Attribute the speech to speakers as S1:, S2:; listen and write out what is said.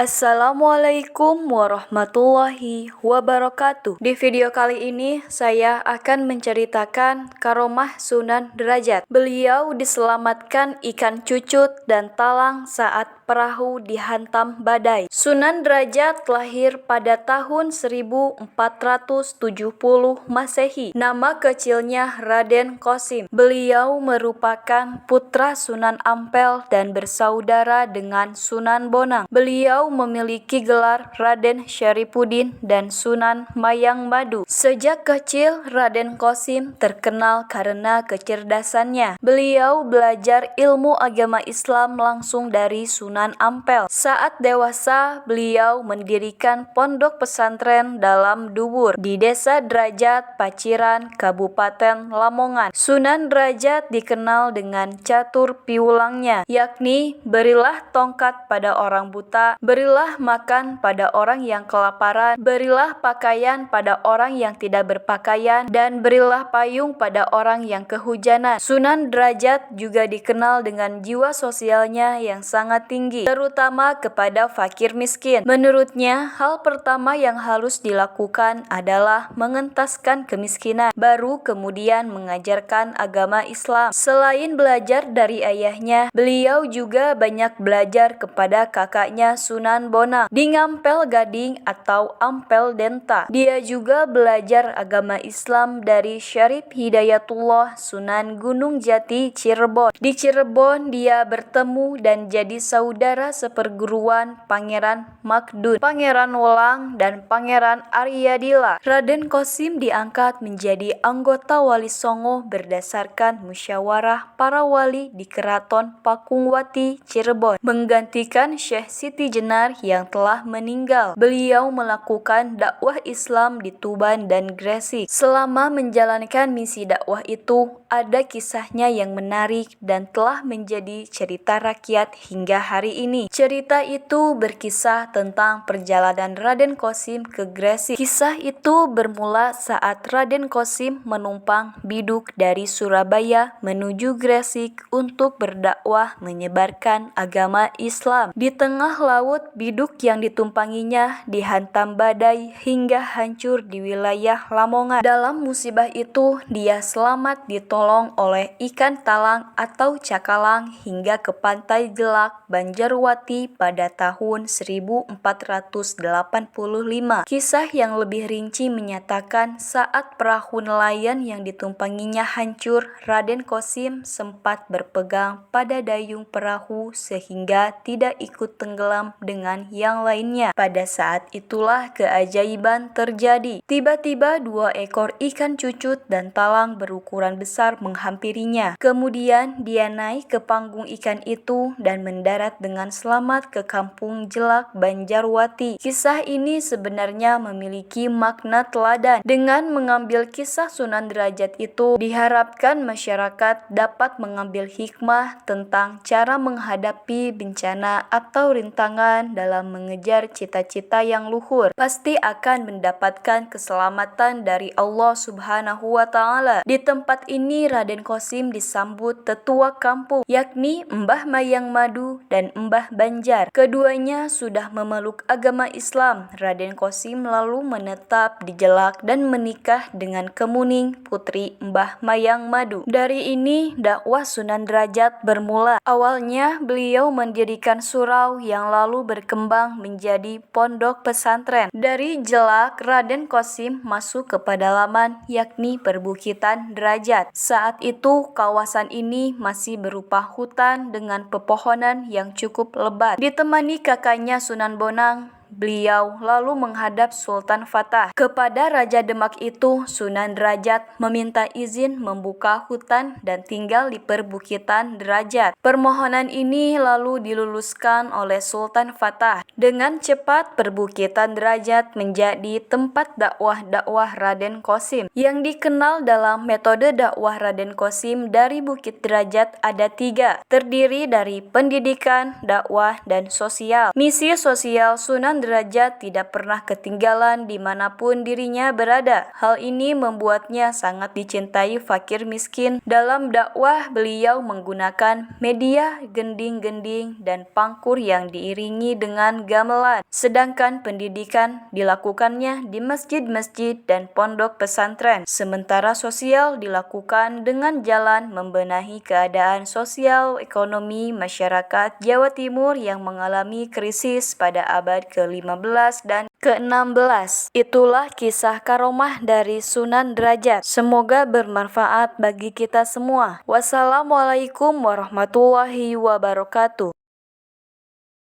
S1: Assalamualaikum warahmatullahi wabarakatuh. Di video kali ini saya akan menceritakan karomah Sunan Derajat. Beliau diselamatkan ikan cucut dan talang saat perahu dihantam badai. Sunan Derajat lahir pada tahun 1470 Masehi. Nama kecilnya Raden Qasim. Beliau merupakan putra Sunan Ampel dan bersaudara dengan Sunan Bonang. Beliau memiliki gelar Raden Syarifuddin dan Sunan Mayang Madu. Sejak kecil, Raden Qasim terkenal karena kecerdasannya. Beliau belajar ilmu agama Islam langsung dari Sunan Ampel. Saat dewasa, beliau mendirikan pondok pesantren dalam Dubur di Desa Derajat, Paciran, Kabupaten Lamongan. Sunan Derajat dikenal dengan catur piulangnya, yakni berilah tongkat pada orang buta, berilah makan pada orang yang kelaparan, berilah pakaian pada orang yang tidak berpakaian, dan berilah payung pada orang yang kehujanan. Sunan Derajat juga dikenal dengan jiwa sosialnya yang sangat tinggi, terutama kepada fakir miskin. Menurutnya, hal pertama yang harus dilakukan adalah mengentaskan kemiskinan, baru kemudian mengajarkan agama Islam. Selain belajar dari ayahnya, beliau juga banyak belajar kepada kakaknya Sunan Bonang di Ngampel Gading atau Ampel Denta. Dia juga belajar agama Islam dari Syarif Hidayatullah Sunan Gunung Jati, Cirebon. Di Cirebon dia bertemu dan jadi saudara seperguruan Pangeran Makdun, Pangeran Wolang, dan Pangeran Aryadila. Raden Qasim diangkat menjadi anggota Wali Songo berdasarkan musyawarah para wali di Keraton Pakungwati, Cirebon, menggantikan Syekh Siti Jenar yang telah meninggal. Beliau melakukan dakwah Islam di Tuban dan Gresik. Selama menjalankan misi dakwah itu, ada kisahnya yang menarik dan telah menjadi cerita rakyat hingga hari ini. Cerita itu berkisah tentang perjalanan Raden Qasim ke Gresik. Kisah itu bermula saat Raden Qasim menumpang biduk dari Surabaya menuju Gresik untuk berdakwah menyebarkan agama Islam. Di tengah laut, biduk yang ditumpanginya dihantam badai hingga hancur di wilayah Lamongan. Dalam musibah itu, dia selamat ditolong oleh ikan talang atau cakalang hingga ke pantai Jelak, Banjarwati pada tahun 1485. Kisah yang lebih rinci menyatakan saat perahu nelayan yang ditumpanginya hancur, Raden Qasim sempat berpegang pada dayung perahu sehingga tidak ikut tenggelam dengan yang lainnya. Pada saat itulah keajaiban terjadi. Tiba-tiba 2 ekor ikan cucut dan talang berukuran besar menghampirinya. Kemudian dia naik ke panggung ikan itu dan mendarat dengan selamat ke kampung Jelak, Banjarwati. Kisah ini sebenarnya memiliki makna teladan. Dengan mengambil kisah Sunan Derajat itu, diharapkan masyarakat dapat mengambil hikmah tentang cara menghadapi bencana atau rintangan dalam mengejar cita-cita yang luhur. Pasti akan mendapatkan keselamatan dari Allah Subhanahu wa Ta'ala. Di tempat ini Raden Qasim disambut tetua kampung, yakni Mbah Mayang Madu dan Mbah Banjar. Keduanya sudah memeluk agama Islam. Raden Qasim lalu menetap di Jelak dan menikah dengan Kemuning, putri Mbah Mayang Madu. Dari ini dakwah Sunan Derajat bermula. Awalnya beliau mendirikan surau yang lalu berkembang menjadi pondok pesantren. Dari Jelak, Raden Qasim masuk ke pedalaman, yakni perbukitan Derajat. Saat itu kawasan ini masih berupa hutan dengan pepohonan yang cukup lebat. Ditemani kakaknya Sunan Bonang, beliau lalu menghadap Sultan Fatah. Kepada Raja Demak itu, Sunan Derajat meminta izin membuka hutan dan tinggal di perbukitan Derajat. Permohonan ini lalu diluluskan oleh Sultan Fatah. Dengan cepat, perbukitan Derajat menjadi tempat dakwah Raden Qasim. Yang dikenal dalam metode dakwah Raden Qasim dari Bukit Derajat ada 3, terdiri dari pendidikan, dakwah, dan sosial. Misi sosial Sunan Derajat Derajat tidak pernah ketinggalan dimanapun dirinya berada. Hal ini membuatnya sangat dicintai fakir miskin. Dalam dakwah, beliau menggunakan media, gending-gending, dan pangkur yang diiringi dengan gamelan. Sedangkan pendidikan dilakukannya di masjid-masjid dan pondok pesantren. Sementara sosial dilakukan dengan jalan membenahi keadaan sosial ekonomi masyarakat Jawa Timur yang mengalami krisis pada abad ke-15 dan ke-16. Itulah kisah karomah dari Sunan Derajat. Semoga bermanfaat bagi kita semua. Wassalamualaikum warahmatullahi wabarakatuh.